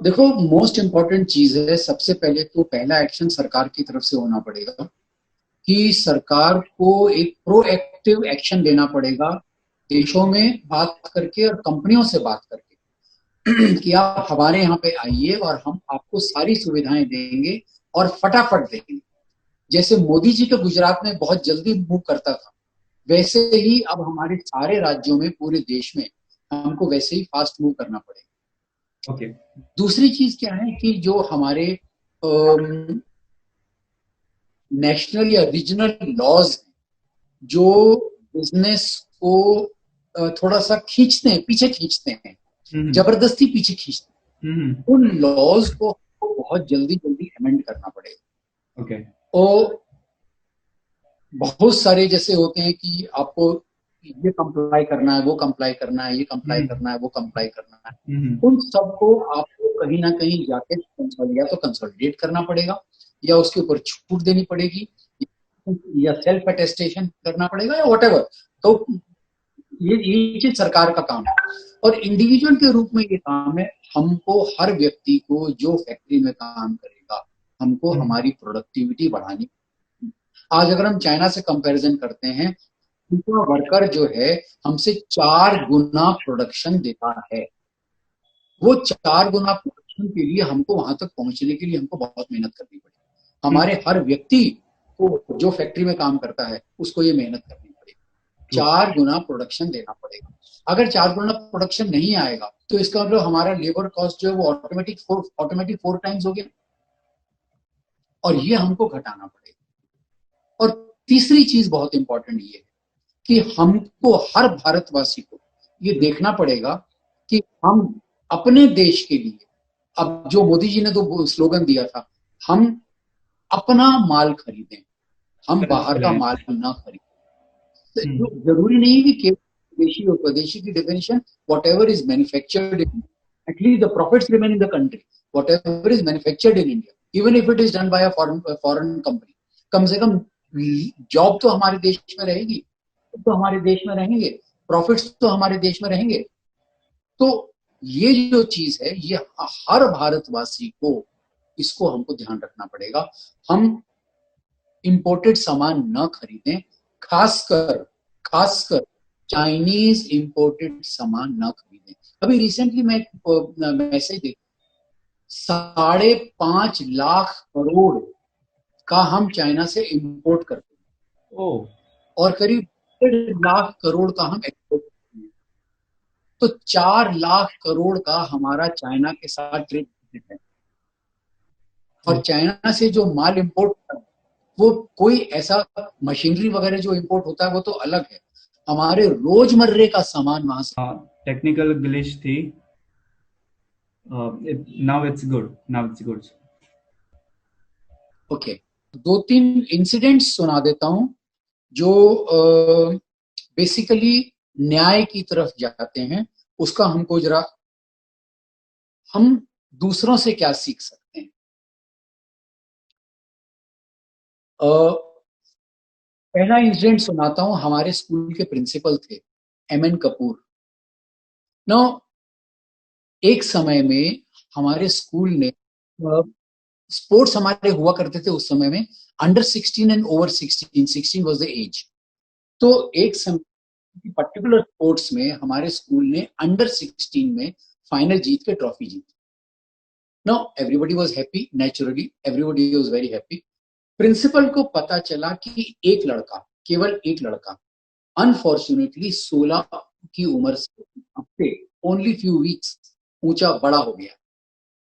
देखो, मोस्ट इम्पोर्टेंट चीज है, सबसे पहले तो पहला एक्शन सरकार की तरफ से होना पड़ेगा कि सरकार को एक प्रोएक्टिव एक्शन लेना पड़ेगा, देशों में बात करके और कंपनियों से बात करके कि आप हमारे यहाँ पे आइए और हम आपको सारी सुविधाएं देंगे और फटाफट देंगे। जैसे मोदी जी के गुजरात में बहुत जल्दी मूव करता था, वैसे ही अब हमारे सारे राज्यों में, पूरे देश में हमको वैसे ही फास्ट मूव करना पड़ेगा। ओके। दूसरी चीज क्या है कि जो हमारे नेशनल या रीजनल लॉज जो बिजनेस को थोड़ा सा खींचते हैं, पीछे खींचते हैं, जबरदस्ती पीछे खींचते हैं, उन लॉज को बहुत जल्दी जल्दी अमेंड करना पड़ेगा। ओके। और बहुत सारे जैसे होते हैं कि आपको ये कंप्लाई करना है, वो कंप्लाई करना है, ये कंप्लाई करना है, वो कंप्लाई करना है, उन सबको आपको कहीं ना कहीं जाके या तो कंसोलिडेट करना पड़ेगा, या उसके ऊपर छूट देनी पड़ेगी, या सेल्फ अटेस्टेशन करना पड़ेगा, या व्हाटएवर। तो ये चीज सरकार का काम है। और इंडिविजुअल के रूप में ये काम है, हमको, हर व्यक्ति को जो फैक्ट्री में काम करेगा, हमको हमारी प्रोडक्टिविटी बढ़ानी। आज अगर हम चाइना से कंपैरिजन करते हैं, उनका वर्कर जो है हमसे 4 गुना प्रोडक्शन देता है। वो 4 गुना प्रोडक्शन के लिए हमको वहां तक पहुंचने के लिए हमको बहुत मेहनत करनी पड़ेगी। हमारे हर व्यक्ति को जो फैक्ट्री में काम करता है उसको ये मेहनत करनी पड़ेगी, 4 गुना प्रोडक्शन देना पड़ेगा। अगर 4 गुना प्रोडक्शन नहीं आएगा तो इसका मतलब हमारा लेबर कॉस्ट जो है वो ऑटोमेटिक 4 टाइम्स हो गया, और ये हमको घटाना पड़ेगा। और तीसरी चीज बहुत इंपॉर्टेंट ये है कि हमको, हर भारतवासी को ये देखना पड़ेगा कि हम अपने देश के लिए, अब जो मोदी जी ने तो स्लोगन दिया था, हम अपना माल खरीदें, हम बाहर का माल ना खरीदें। तो जरूरी नहीं है कि केवल देशी और स्वदेशी की definition, whatever is manufactured in, at least the profits remain in the country, whatever is manufactured in India, even if it is done by a foreign company, कम से कम जॉब तो हमारे देश में रहेगी, तो हमारे देश में रहेंगे, प्रॉफिट्स तो हमारे देश में रहेंगे। तो ये जो चीज है, ये हर भारतवासी को, इसको हमको ध्यान रखना पड़ेगा। हम इंपोर्टेड सामान न खरीदें, खासकर चाइनीज इंपोर्टेड सामान न खरीदें। अभी रिसेंटली मैं मैसेज देखा, 5.5 लाख करोड़ का हम चाइना से इंपोर्ट करते हैं, और करीब 1.5 लाख करोड़ का हम एक्सपोर्ट करते हैं। तो 4 लाख करोड़ का हमारा चाइना के साथ ट्रेड है। और चाइना से जो माल इंपोर्ट होता है, वो कोई ऐसा मशीनरी वगैरह जो इंपोर्ट होता है वो तो अलग है, हमारे रोजमर्रे का सामान वहां से। टेक्निकल ग्लिच थी। Now it's good. Okay, 2-3 incidents सुना देता हूं जो बेसिकली न्याय की तरफ जाते हैं। उसका हमको जरा, हम दूसरों से क्या सीख सकते हैं। पहला इंसिडेंट सुनाता हूं, हमारे स्कूल के प्रिंसिपल थे, एम एन कपूर। नो, एक समय में हमारे स्कूल ने स्पोर्ट्स हमारे हुआ करते थे उस समय में, under 16 and over 16, 16 was the age. तो एक समय पर्टिकुलर स्पोर्ट्स में हमारे स्कूल ने अंडर 16 में फाइनल जीत के ट्रॉफी जीती। No, everybody was happy, naturally everybody was very happy. Principal को पता चला कि एक लड़का, केवल एक लड़का, अनफॉर्चुनेटली 16 की उम्र से ओनली फ्यू वीक्स ऊंचा बड़ा हो गया,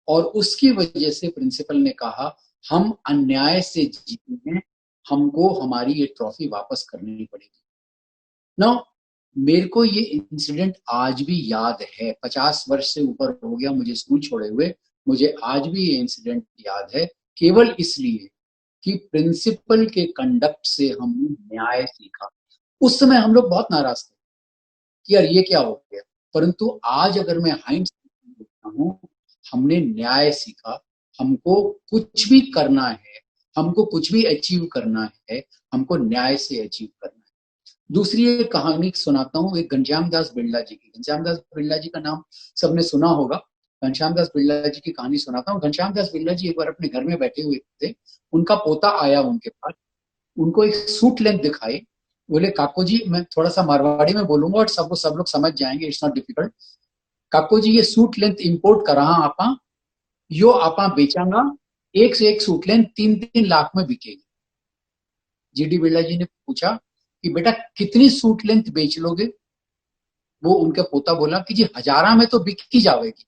और उसकी वजह से प्रिंसिपल ने कहा हम अन्याय से जीते हैं, हमको हमारी ये ट्रॉफी वापस करनी पड़ेगी। ना, मेरे को ये इंसिडेंट आज भी याद है, 50 वर्ष से ऊपर हो गया मुझे स्कूल छोड़े हुए, मुझे आज भी ये इंसिडेंट याद है, केवल इसलिए कि प्रिंसिपल के कंडक्ट से हमने न्याय सीखा। उस समय हम लोग बहुत नाराज थे कि यार ये क्या हो गया, परंतु आज अगर मैं हाइंडसाइट देखता हूँ, हमने न्याय सीखा। हमको कुछ भी करना है, हमको कुछ भी अचीव करना है, हमको न्याय से अचीव करना है। दूसरी एक कहानी सुनाता हूँ, एक घनश्याम दास बिरला जी की। घनश्याम दास बिरला जी का नाम सबने सुना होगा। घनश्याम दास बिरला जी की कहानी सुनाता हूँ। घनश्याम दास बिरला जी एक बार अपने घर में बैठे हुए थे, उनका पोता आया उनके पास, उनको एक सूट लेंथ दिखाई। बोले काको जी, मैं थोड़ा सा मारवाड़ी में बोलूंगा और सब लोग समझ जाएंगे, इट्स नॉट डिफिकल्ट। काको जी, ये सूट लेंथ इंपोर्ट करा आपा, यो आपा बेचांगा, एक से एक सूट लेंथ 3-3 लाख में बिकेगी। जीडी बिरला जी ने पूछा कि बेटा कितनी सूट लेंथ बेच लोगे? वो उनका पोता बोला कि जी 1000 में तो बिक ही जाएगी।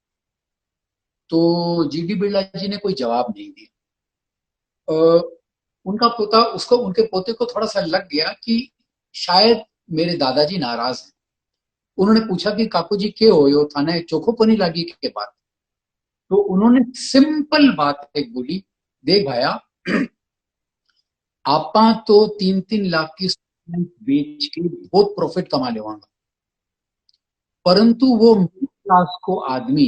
तो जीडी बिरला जी ने कोई जवाब नहीं दिया। उनका पोता, उसको, उनके पोते को थोड़ा सा लग गया कि शायद मेरे दादाजी नाराज हैं। उन्होंने पूछा कि काकू जी के हो थाने चोखो पनी लगी के बात। तो उन्होंने सिंपल बात एक बोली, देख भाया, आपा तो 3-3 लाख की बेच के बहुत प्रॉफिट कमा लेवांगा, परंतु वो मिडिल क्लास को आदमी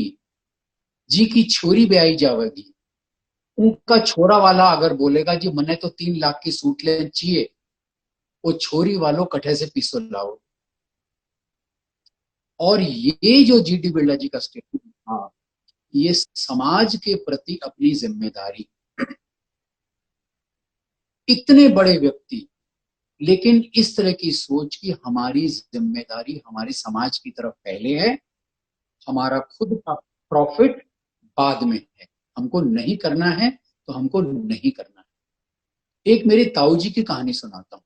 जी की छोरी ब्याई जावेगी, उनका छोरा वाला अगर बोलेगा जी मने तो 3 लाख की सूट ले चाहिए, वो छोरी वालों कठे से पीसो लाओ। और ये जो जीडी बिरला जी का स्टेटमेंट था, ये समाज के प्रति अपनी जिम्मेदारी। इतने बड़े व्यक्ति, लेकिन इस तरह की सोच की हमारी जिम्मेदारी हमारे समाज की तरफ पहले है, हमारा खुद का प्रॉफिट बाद में है। हमको नहीं करना है तो हमको नहीं करना है। एक मेरे ताऊ जी की कहानी सुनाता हूँ।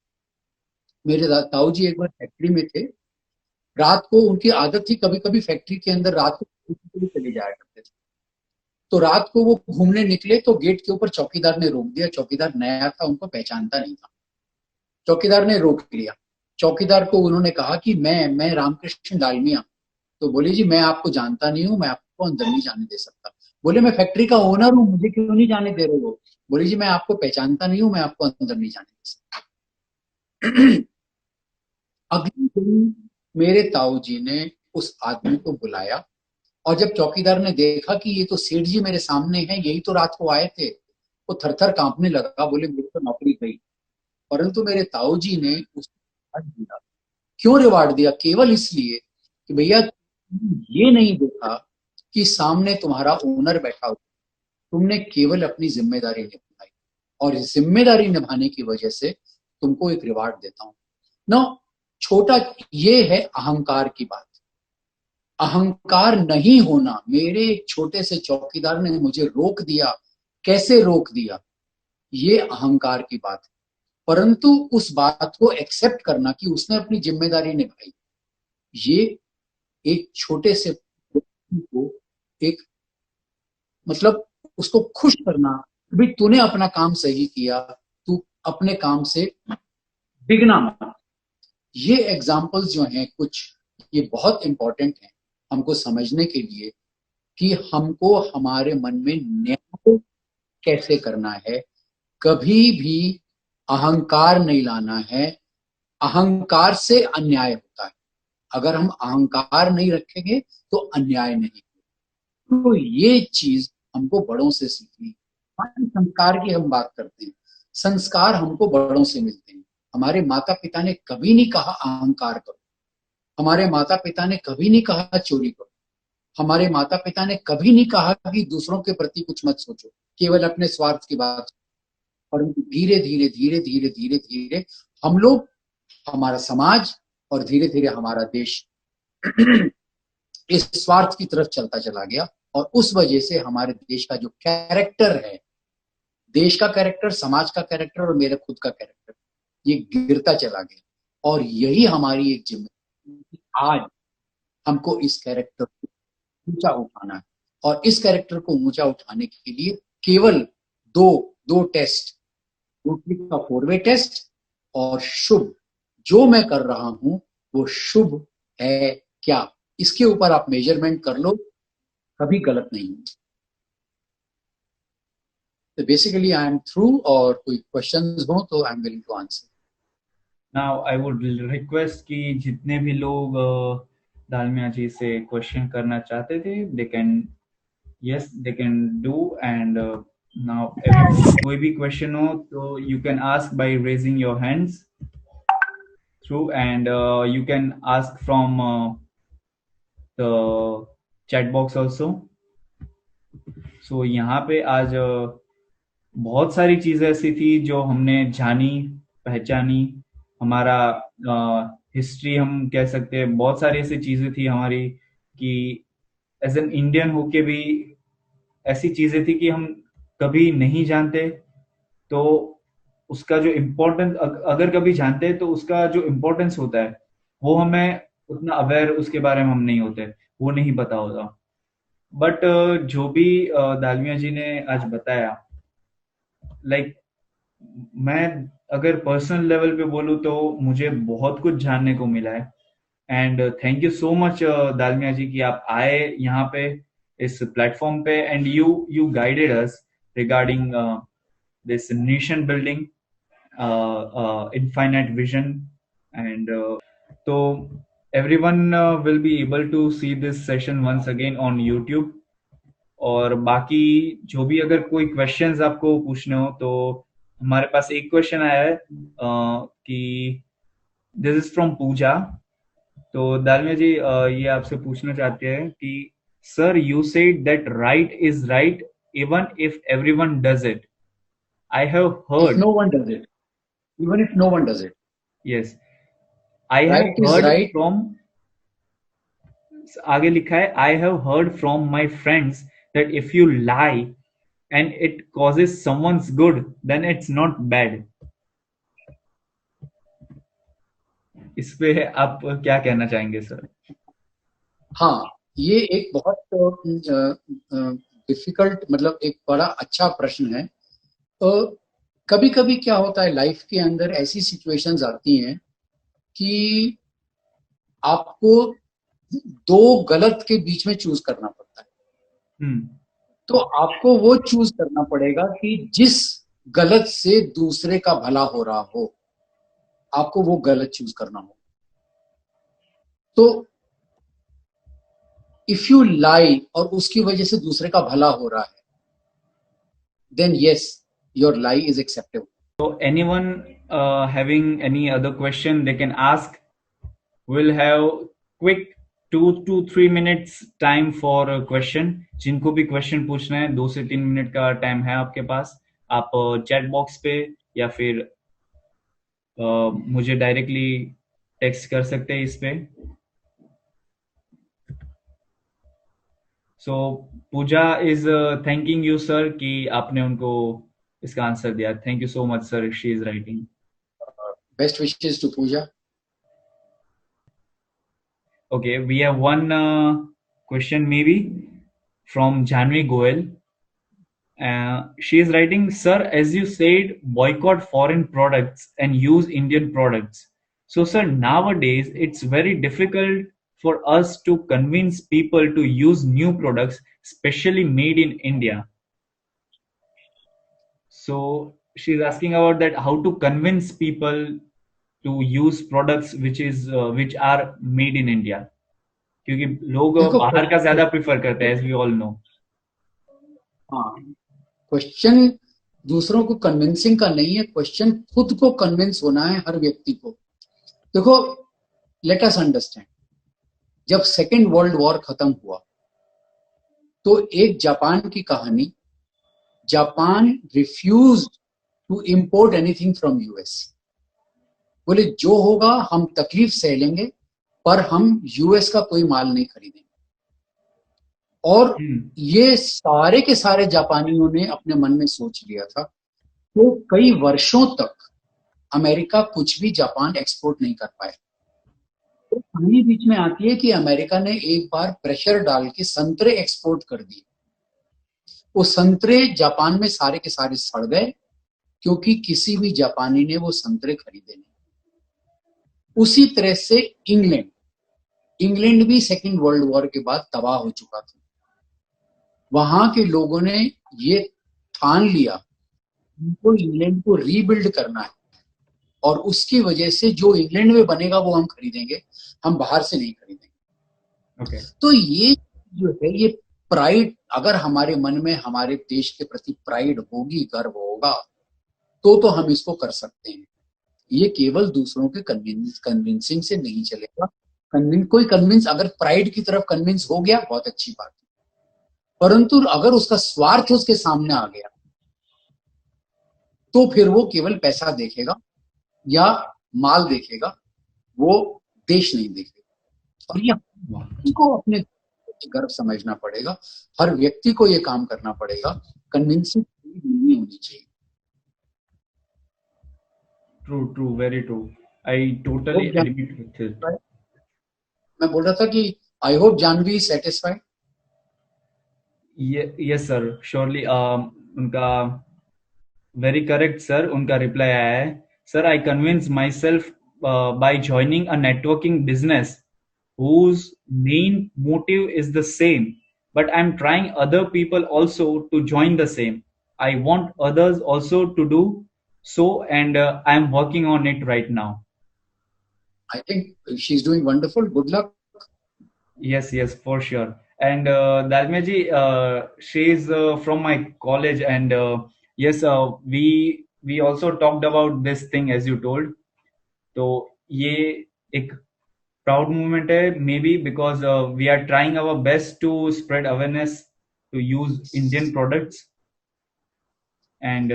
मेरे ताऊ जी एक बार फैक्ट्री में थे। रात को उनकी आदत थी, कभी कभी फैक्ट्री के अंदर रात को चले जाया करते थे। तो रात को वो घूमने निकले तो गेट के ऊपर चौकीदार ने रोक दिया। चौकीदार नया था, उनको पहचानता नहीं था। चौकीदार ने रोक लिया। चौकीदार को उन्होंने कहा कि मैं रामकृष्ण डालमिया। तो बोले जी मैं आपको जानता नहीं हूँ, मैं आपको अंदर नहीं जाने दे सकता। बोले मैं फैक्ट्री का ओनर हूँ, मुझे क्यों नहीं जाने दे रहे हो? बोले जी मैं आपको पहचानता नहीं हूँ, मैं आपको अंदर नहीं जाने दे सकता। अगले दिन मेरे ताऊ जी ने उस आदमी को बुलाया, और जब चौकीदार ने देखा कि ये तो सेठ जी मेरे सामने हैं, यही तो रात को आए थे, वो थर-थर कांपने लगा। बोले मेरी तो नौकरी गई। परंतु मेरे ताऊ जी ने उसको रिवार्ड दिया। क्यों रिवार्ड दिया? केवल इसलिए कि भैया ये नहीं देखा कि सामने तुम्हारा ओनर बैठा हुआ, तुमने केवल अपनी जिम्मेदारी निभाई, और जिम्मेदारी निभाने की वजह से तुमको एक रिवार्ड देता हूं। नो, छोटा ये है अहंकार की बात। अहंकार नहीं होना। मेरे एक छोटे से चौकीदार ने मुझे रोक दिया, कैसे रोक दिया, ये अहंकार की बात है। परंतु उस बात को एक्सेप्ट करना कि उसने अपनी जिम्मेदारी निभाई, ये एक छोटे से व्यक्ति को एक, मतलब उसको खुश करना, भी तूने अपना काम सही किया, तू अपने काम से डिगना मत। ये एग्जाम्पल्स जो हैं कुछ, ये बहुत इंपॉर्टेंट हैं हमको समझने के लिए कि हमको हमारे मन में न्याय कैसे करना है। कभी भी अहंकार नहीं लाना है। अहंकार से अन्याय होता है। अगर हम अहंकार नहीं रखेंगे तो अन्याय नहीं। तो ये चीज हमको बड़ों से सीखनी। संस्कार की हम बात करते हैं, संस्कार हमको बड़ों से मिलते हैं। हमारे माता पिता ने कभी नहीं कहा अहंकार करो। हमारे माता पिता ने कभी नहीं कहा चोरी करो, हमारे माता पिता ने कभी नहीं कहा कि दूसरों के प्रति कुछ मत सोचो, केवल अपने स्वार्थ की बात। और धीरे धीरे धीरे धीरे धीरे धीरे हम लोग, हमारा समाज और धीरे धीरे हमारा देश इस स्वार्थ की तरफ चलता चला गया। और उस वजह से हमारे देश का जो कैरेक्टर है, देश का कैरेक्टर, समाज का कैरेक्टर और मेरा खुद का कैरेक्टर, ये गिरता चला गया। और यही हमारी एक जिम्मेदारी, आज हमको इस कैरेक्टर को ऊंचा उठाना है। और इस कैरेक्टर को ऊंचा उठाने के लिए केवल दो टेस्ट, रूटली का 4 वे टेस्ट और शुभ, जो मैं कर रहा हूं वो शुभ है क्या, इसके ऊपर आप मेजरमेंट कर लो, कभी गलत नहीं। तो बेसिकली आई एम थ्रू, और कोई क्वेश्चंस हो तो I am willing to answer. Now I would request कि जितने भी लोग दालमिया जी से क्वेश्चन करना चाहते थे, they can do. And now कोई भी क्वेश्चन हो तो you can ask by raising your hands through, and you can ask from the chat box also. So यहाँ पे आज बहुत सारी चीजें ऐसी थी जो हमने जानी, पहचानी। हमारा हिस्ट्री हम कह सकते हैं, बहुत सारी ऐसी चीजें थी हमारी कि एज एन इंडियन होके भी ऐसी चीजें थी कि हम कभी नहीं जानते। तो उसका जो इम्पोर्टेंस, अगर कभी जानते हैं तो उसका जो इम्पोर्टेंस होता है वो हमें उतना अवेयर उसके बारे में हम नहीं होते, वो नहीं पता होता। बट जो भी दालमिया जी ने आज बताया, लाइक मैं अगर पर्सनल लेवल पे बोलूँ तो मुझे बहुत कुछ जानने को मिला है। And thank you so much Dalmia ji कि आप आए यहाँ पे इस प्लेटफॉर्म पे, and you guided us regarding this nation building infinite vision. And so everyone will be able to see this session once again on YouTube. और बाकी जो भी अगर कोई क्वेश्चंस आपको पूछने हो तो हमारे पास एक क्वेश्चन आया है कि दिस इज फ्रॉम पूजा। तो दालमिया जी ये आपसे पूछना चाहते हैं कि sir you said that right is right even if everyone does it. I have heard, if no one does it, even if no one does it, yes I have right is heard right. From, आगे लिखा है I have heard from my friends that if you lie and it causes someone's good, then it's not bad. इस पे आप क्या कहना चाहेंगे sir? हाँ, ये एक बहुत डिफिकल्ट, मतलब एक बड़ा अच्छा प्रश्न है। कभी कभी क्या होता है लाइफ के अंदर, ऐसी सिचुएशंस आती हैं कि आपको दो गलत के बीच में चूज करना पड़ता है। तो आपको वो चूज करना पड़ेगा कि जिस गलत से दूसरे का भला हो रहा हो, आपको वो गलत चूज करना हो। तो इफ यू लाई और उसकी वजह से दूसरे का भला हो रहा है, then yes, your lie is acceptable. So anyone having any other question, they can ask. We'll have quick 2 to 3 minutes time for a question. जिनको भी क्वेश्चन पूछना है 2 से 3 मिनट का टाइम है आपके पास। आप चैट बॉक्स पे या फिर मुझे डायरेक्टली टेक्स्ट कर सकते हैं इस पे। So Puja is thanking you sir कि आपने उनको इसका आंसर दिया। Thank you so much sir, she is writing. Best wishes to Puja. Okay, we have one question maybe from Janvi Goel. She is writing, sir, as you said, boycott foreign products and use Indian products. So, sir, nowadays it's very difficult for us to convince people to use new products, especially made in India. So, she's asking about that, how to convince people to use products which are made in India. क्योंकि लोग बाहर का ज्यादा prefer करते हैं, as we all know. हाँ, question दूसरों को कन्विंसिंग का नहीं है, क्वेश्चन खुद को कन्विंस होना है हर व्यक्ति को। देखो, लेट अस अंडरस्टैंड, जब सेकेंड वर्ल्ड वॉर खत्म हुआ तो एक जापान की कहानी, Japan refuse to import anything from US. बोले जो होगा हम तकलीफ सह लेंगे, पर हम यूएस का कोई माल नहीं खरीदेंगे। और ये सारे के सारे जापानियों ने अपने मन में सोच लिया था। तो कई वर्षों तक अमेरिका कुछ भी जापान एक्सपोर्ट नहीं कर पाया। तो कहानी बीच में आती है कि अमेरिका ने एक बार प्रेशर डाल के संतरे एक्सपोर्ट कर दिए। वो संतरे जापान में सारे के सारे सड़ गए, क्योंकि किसी भी जापानी ने वो संतरे खरीदे नहीं। उसी तरह से इंग्लैंड भी सेकेंड वर्ल्ड वॉर के बाद तबाह हो चुका था। वहां के लोगों ने ये ठान लिया उनको इंग्लैंड को रीबिल्ड करना है, और उसकी वजह से जो इंग्लैंड में बनेगा वो हम खरीदेंगे, हम बाहर से नहीं खरीदेंगे। तो ये जो है, ये प्राइड, अगर हमारे मन में हमारे देश के प्रति प्राइड होगी, गर्व होगा, तो हम इसको कर सकते हैं। ये केवल दूसरों के कन्विंसिंग से नहीं चलेगा। कोई कन्विंस अगर प्राइड की तरफ कन्विंस हो गया, बहुत अच्छी बात है, परंतु अगर उसका स्वार्थ उसके सामने आ गया तो फिर वो केवल पैसा देखेगा या माल देखेगा, वो देश नहीं देखेगा। और ये को अपने गर्व समझना पड़ेगा। हर व्यक्ति को ये काम करना पड़ेगा, कन्विंसिंग नहीं होनी चाहिए। True, very true. I totally agree with it. मैं बोल रहा था कि I hope Janvi is satisfied. Yes sir, surely. उनका वेरी करेक्ट सर, उनका रिप्लाई आया है। Sir, I convince myself by joining a networking business whose main motive is the same, but I'm trying other people also to join the same. I want others also to do so, and I'm working on it right now. I think she's doing wonderful. Good luck. Yes, for sure. And Dalmia ji, she's from my college, and yes, we also talked about this thing as you told. तो ये एक proud moment hai, maybe because we are trying our best to spread awareness to use Indian products, and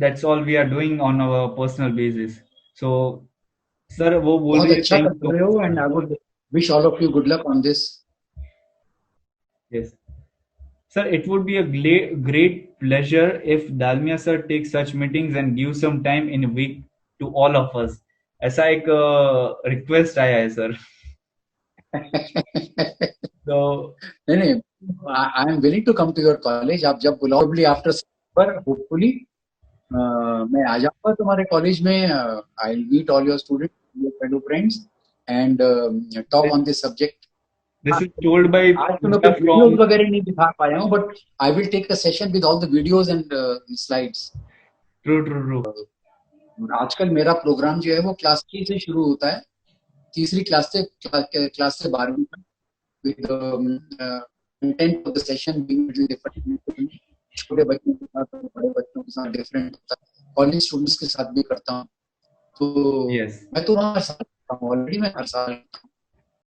that's all we are doing on our personal basis. So sir, वो बोल बहुत रही अच्छा कर रहे हो, and I would wish all of you good luck on this. Yes sir, it would be a great pleasure if Dalmia sir takes such meetings and gives some time in a week to all of us. ऐसा एक request आया है sir. तो नहीं, I am willing to come to your college. आप जब बुलाओ, after summer hopefully मैं आ जाऊंगा तुम्हारे कॉलेज में। I will meet all your students, your fellow friends, and talk on this subject. This is told by आज तो मैं कुछ वीडियोस वगैरह नहीं दिखा पाया हूँ, but I will take a session with all the videos and slides. True. आजकल मेरा प्रोग्राम जो है वो क्लास 3 से शुरू होता है, तीसरी क्लास से 12वीं तक, with content of the session being little different, छोटे बच्चों के साथ, बड़े बच्चों के साथ डिफरेंट होता है, कॉलेज स्टूडेंट्स के साथ भी करता हूँ। तो मैं तो हर साल ऑलरेडी मैं हर साल